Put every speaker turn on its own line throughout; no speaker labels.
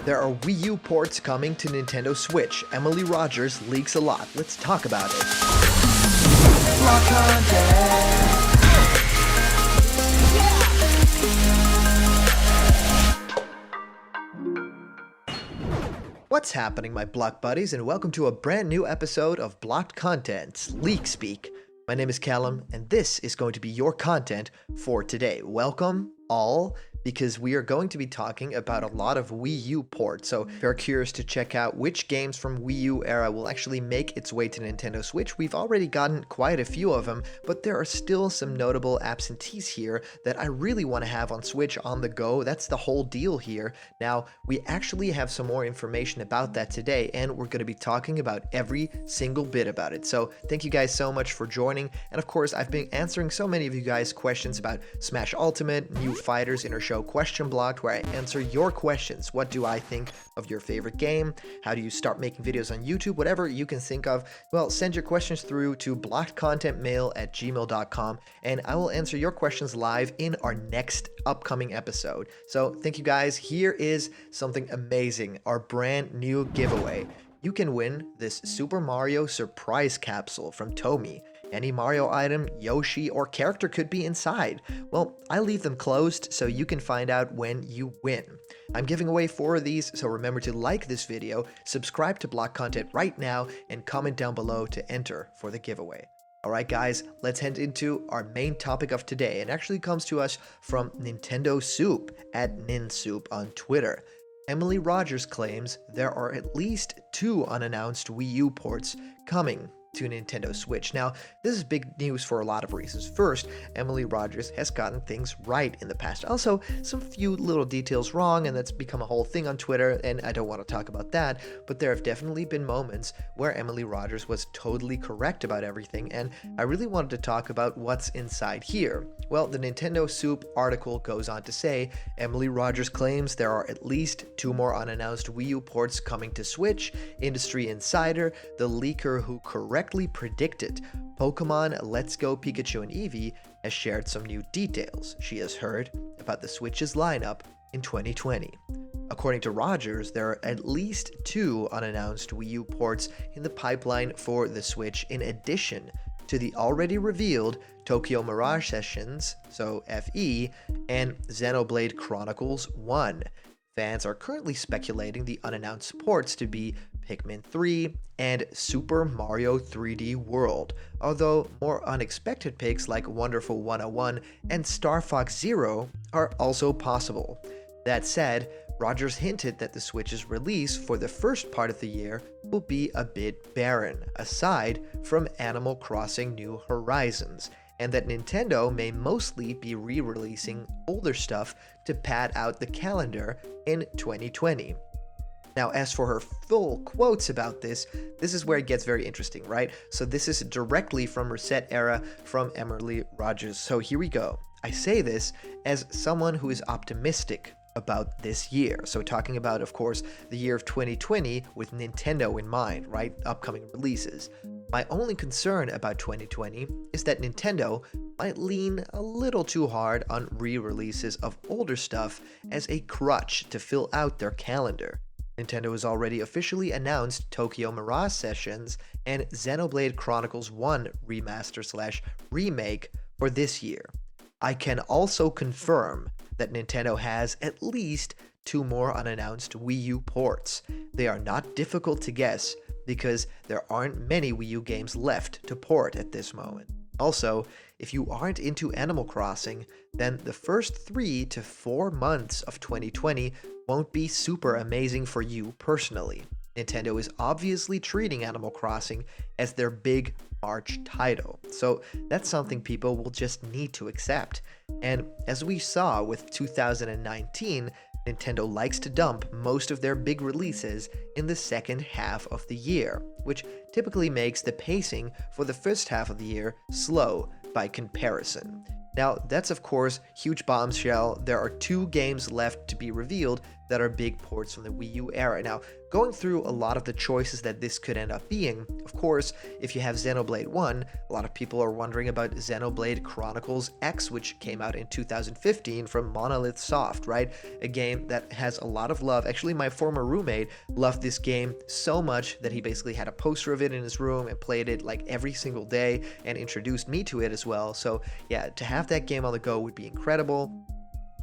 There are Wii U ports coming to Nintendo Switch. Emily Rogers leaks a lot. Let's talk about it.
Block content.
What's happening, my block buddies, and welcome to a brand new episode of Blocked Content's Leak Speak. My name is Callum, and this is going to be your content for today. Welcome all, because we are going to be talking about a lot of Wii U ports. So if you're curious to check out which games from Wii U era will actually make its way to Nintendo Switch, we've already gotten quite a few of them, but there are still some notable absentees here that I really want to have on Switch on the go. That's the whole deal here. Now, we actually have some more information about that today, and we're going to be talking about every single bit about it. So thank you guys so much for joining. And of course, I've been answering so many of you guys' questions about Smash Ultimate, new fighters in our show Question Blocked, where I answer your questions. What do I think of your favorite game? How do you start making videos on YouTube? Whatever you can think of, well, send your questions through to blockedcontentmail@gmail.com, and I will answer your questions live in our next upcoming episode. So thank you guys. Here is something amazing, our brand new giveaway. You can win this Super Mario surprise capsule from Tomy. Any Mario item, Yoshi, or character could be inside. Well, I leave them closed so you can find out when you win. I'm giving away 4 of these, so remember to like this video, subscribe to Block Content right now, and comment down below to enter for the giveaway. Alright guys, let's head into our main topic of today. It actually comes to us from Nintendo Soup at NinSoup on Twitter. Emily Rogers claims there are at least 2 unannounced Wii U ports coming to Nintendo Switch. Now, this is big news for a lot of reasons. First, Emily Rogers has gotten things right in the past. Also, some few little details wrong, and that's become a whole thing on Twitter, and I don't want to talk about that, but there have definitely been moments where Emily Rogers was totally correct about everything, and I really wanted to talk about what's inside here. Well, the Nintendo Soup article goes on to say, Emily Rogers claims there are at least 2 more unannounced Wii U ports coming to Switch. Industry Insider, the leaker who correctly predicted Pokemon Let's Go Pikachu and Eevee, has shared some new details she has heard about the Switch's lineup in 2020. According to Rogers, there are at least 2 unannounced Wii U ports in the pipeline for the Switch, in addition to the already revealed Tokyo Mirage Sessions, so FE, and Xenoblade Chronicles 1. Fans are currently speculating the unannounced ports to be Pikmin 3 and Super Mario 3D World, although more unexpected picks like Wonderful 101 and Star Fox Zero are also possible. That said, Rogers hinted that the Switch's release for the first part of the year will be a bit barren, aside from Animal Crossing New Horizons, and that Nintendo may mostly be re-releasing older stuff to pad out the calendar in 2020. Now, as for her full quotes about this is where it gets very interesting, right? So this is directly from Reset Era from Emily Rogers. So here we go. I say this as someone who is optimistic about this year. So talking about, of course, the year of 2020 with Nintendo in mind, right? Upcoming releases. My only concern about 2020 is that Nintendo might lean a little too hard on re-releases of older stuff as a crutch to fill out their calendar. Nintendo has already officially announced Tokyo Mirage Sessions and Xenoblade Chronicles 1 remaster/remake for this year. I can also confirm that Nintendo has at least 2 more unannounced Wii U ports. They are not difficult to guess because there aren't many Wii U games left to port at this moment. Also, if you aren't into Animal Crossing, then the first 3 to 4 months of 2020 won't be super amazing for you personally. Nintendo is obviously treating Animal Crossing as their big March title, so that's something people will just need to accept. And as we saw with 2019, Nintendo likes to dump most of their big releases in the second half of the year, which typically makes the pacing for the first half of the year slow by comparison. Now, that's of course huge bombshell. There are 2 games left to be revealed that are big ports from the Wii U era. Now, going through a lot of the choices that this could end up being, of course, if you have Xenoblade 1, a lot of people are wondering about Xenoblade Chronicles X, which came out in 2015 from Monolith Soft, right? A game that has a lot of love. Actually, my former roommate loved this game so much that he basically had a poster of it in his room and played it like every single day and introduced me to it as well. So yeah, to have that game on the go would be incredible.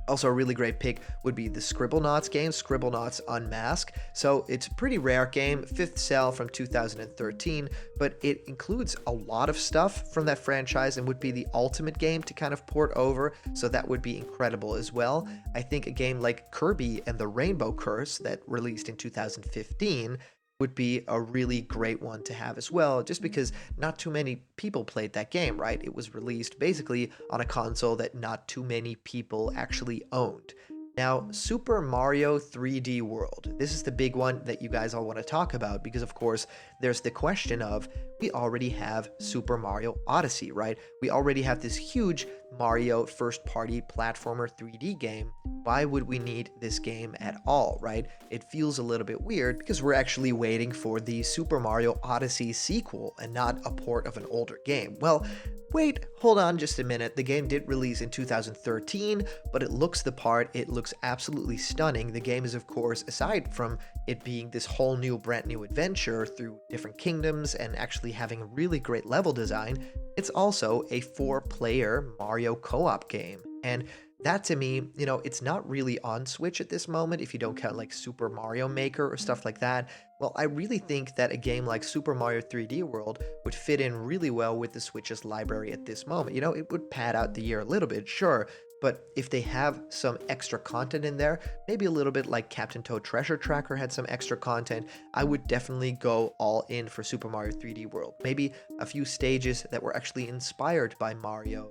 Also, a really great pick would be the Scribblenauts game, Scribblenauts Unmask. So it's a pretty rare game, 5th Cell from 2013, but it includes a lot of stuff from that franchise and would be the ultimate game to kind of port over, so that would be incredible as well. I think a game like Kirby and the Rainbow Curse that released in 2015 would be a really great one to have as well, just because not too many people played that game, right? It was released basically on a console that not too many people actually owned. Now, Super Mario 3D World. This is the big one that you guys all want to talk about because, of course, there's the question of we already have Super Mario Odyssey, right? We already have this huge Mario first-party platformer 3D game. Why would we need this game at all, right? It feels a little bit weird because we're actually waiting for the Super Mario Odyssey sequel and not a port of an older game. Well, wait, hold on just a minute. The game did release in 2013, but it looks the part. It looks absolutely stunning. The game is, of course, aside from it being this whole new, brand new adventure through different kingdoms and actually having a really great level design, it's also a 4-player Mario co-op game. And that to me, it's not really on Switch at this moment if you don't count like Super Mario Maker or stuff like that. Well, I really think that a game like Super Mario 3D World would fit in really well with the Switch's library at this moment. It would pad out the year a little bit, sure, but if they have some extra content in there, maybe a little bit like Captain Toad Treasure Tracker had some extra content, I would definitely go all in for Super Mario 3D World. Maybe a few stages that were actually inspired by Mario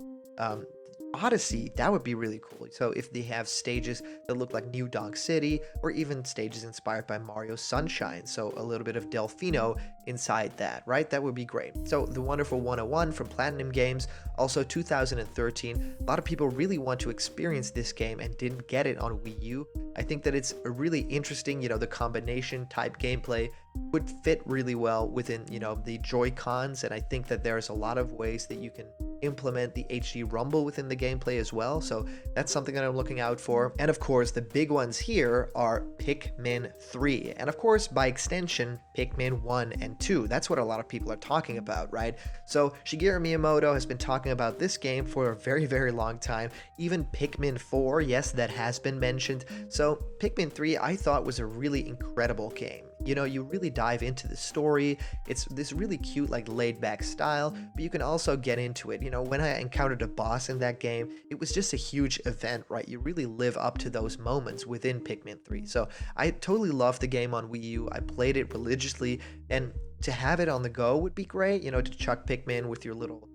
Odyssey, that would be really cool. So if they have stages that look like New Donk City, or even stages inspired by Mario Sunshine, so a little bit of Delfino inside that, right? That would be great. So the Wonderful 101 from Platinum Games, also 2013. A lot of people really want to experience this game and didn't get it on Wii U. I think that it's a really interesting, the combination type gameplay would fit really well within, the Joy-Cons, and I think that there's a lot of ways that you can implement the HD rumble within the gameplay as well, so that's something that I'm looking out for. And of course, the big ones here are Pikmin 3, and of course, by extension, Pikmin 1 and 2. That's what a lot of people are talking about, right? So Shigeru Miyamoto has been talking about this game for a very, very long time. Even Pikmin 4, yes, that has been mentioned. So Pikmin 3, I thought was a really incredible game. You really dive into the story. It's this really cute, like laid-back style, but you can also get into it. When I encountered a boss in that game, it was just a huge event, right? You really live up to those moments within Pikmin 3. So I totally loved the game on Wii U. I played it religiously, and to have it on the go would be great. To chuck Pikmin with your little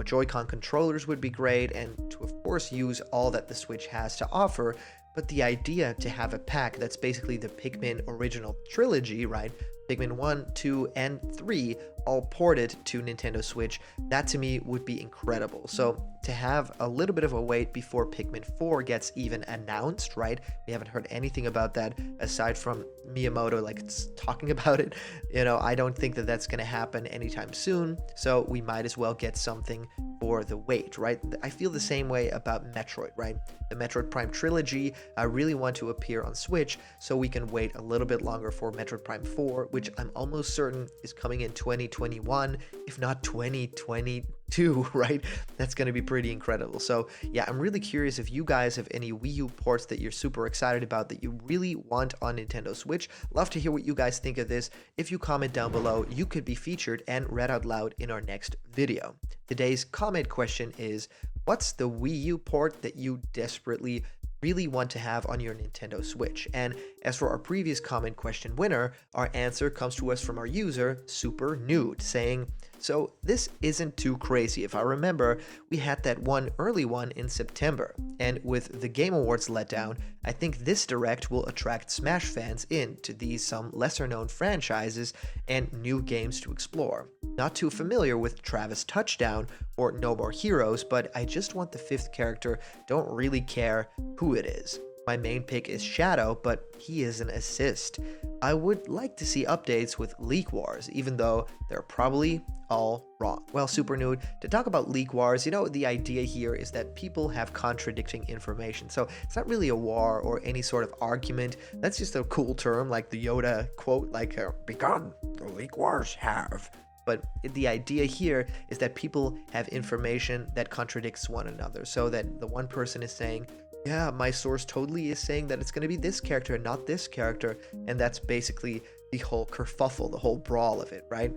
Joy-Con controllers would be great, and to of course use all that the Switch has to offer. But the idea to have a pack that's basically the Pikmin original trilogy, right? Pikmin 1, 2, and 3 all ported to Nintendo Switch, that to me would be incredible. So to have a little bit of a wait before Pikmin 4 gets even announced, right? We haven't heard anything about that aside from Miyamoto talking about it. I don't think that that's going to happen anytime soon, so we might as well get something for the wait, right? I feel the same way about Metroid, right? The Metroid Prime trilogy, I really want to appear on Switch, so we can wait a little bit longer for Metroid Prime 4, which I'm almost certain is coming in 2021, if not 2022, right? That's going to be pretty incredible. So yeah, I'm really curious if you guys have any Wii U ports that you're super excited about that you really want on Nintendo Switch. Love to hear what you guys think of this. If you comment down below, you could be featured and read out loud in our next video. Today's comment question is, what's the Wii U port that you desperately really want to have on your Nintendo Switch? And as for our previous comment question winner, our answer comes to us from our user, Super Nude, saying, so this isn't too crazy. If I remember, we had that one early one in September, and with the Game Awards letdown, I think this Direct will attract Smash fans into these some lesser known franchises and new games to explore. Not too familiar with Travis Touchdown or No More Heroes, but I just want the 5th character, don't really care who it is. My main pick is Shadow, but he is an assist. I would like to see updates with Leak Wars, even though they're probably all wrong. Well, Super Nude, to talk about Leak Wars, the idea here is that people have contradicting information. So it's not really a war or any sort of argument. That's just a cool term, like the Yoda quote, like, begun, the Leak Wars have. But the idea here is that people have information that contradicts one another. So that the one person is saying, yeah, my source totally is saying that it's going to be this character and not this character. And that's basically the whole kerfuffle, the whole brawl of it, right?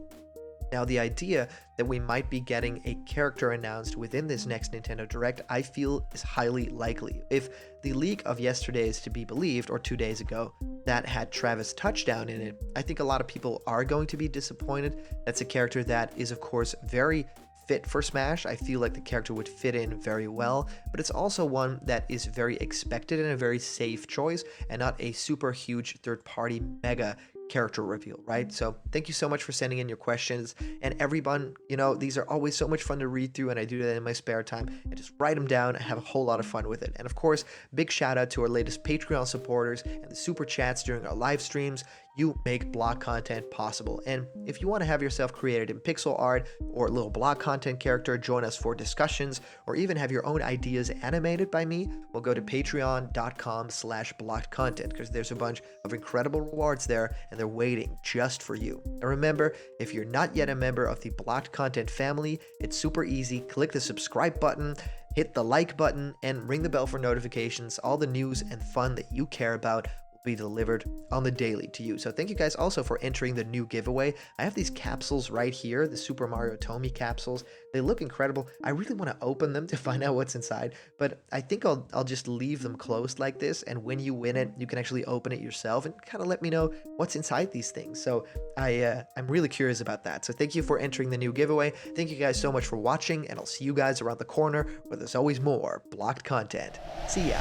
Now, the idea that we might be getting a character announced within this next Nintendo Direct, I feel is highly likely. If the leak of yesterday is to be believed, or 2 days ago, that had Travis Touchdown in it, I think a lot of people are going to be disappointed. That's a character that is, of course, very fit for Smash. I feel like the character would fit in very well, but it's also one that is very expected and a very safe choice, and not a super huge third-party mega character reveal, right? So thank you so much for sending in your questions, and everyone, these are always so much fun to read through, and I do that in my spare time. I just write them down and have a whole lot of fun with it. And of course, big shout out to our latest Patreon supporters and the super chats during our live streams. You make block content possible. And if you want to have yourself created in pixel art or a little block content character, join us for discussions, or even have your own ideas animated by me, we'll go to patreon.com/blockedcontent, because there's a bunch of incredible rewards there, and they're waiting just for you. And remember, if you're not yet a member of the Blocked Content family, it's super easy. Click the subscribe button, hit the like button, and ring the bell for notifications. All the news and fun that you care about be delivered on the daily to you. So thank you guys also for entering the new giveaway. I have these capsules right here, the Super Mario Tomy capsules. They look incredible. I really want to open them to find out what's inside, but I think I'll just leave them closed like this, and when you win it, you can actually open it yourself and kind of let me know what's inside these things. So I'm really curious about that. So thank you for entering the new giveaway. Thank you guys so much for watching, and I'll see you guys around the corner where there's always more blocked content. See ya.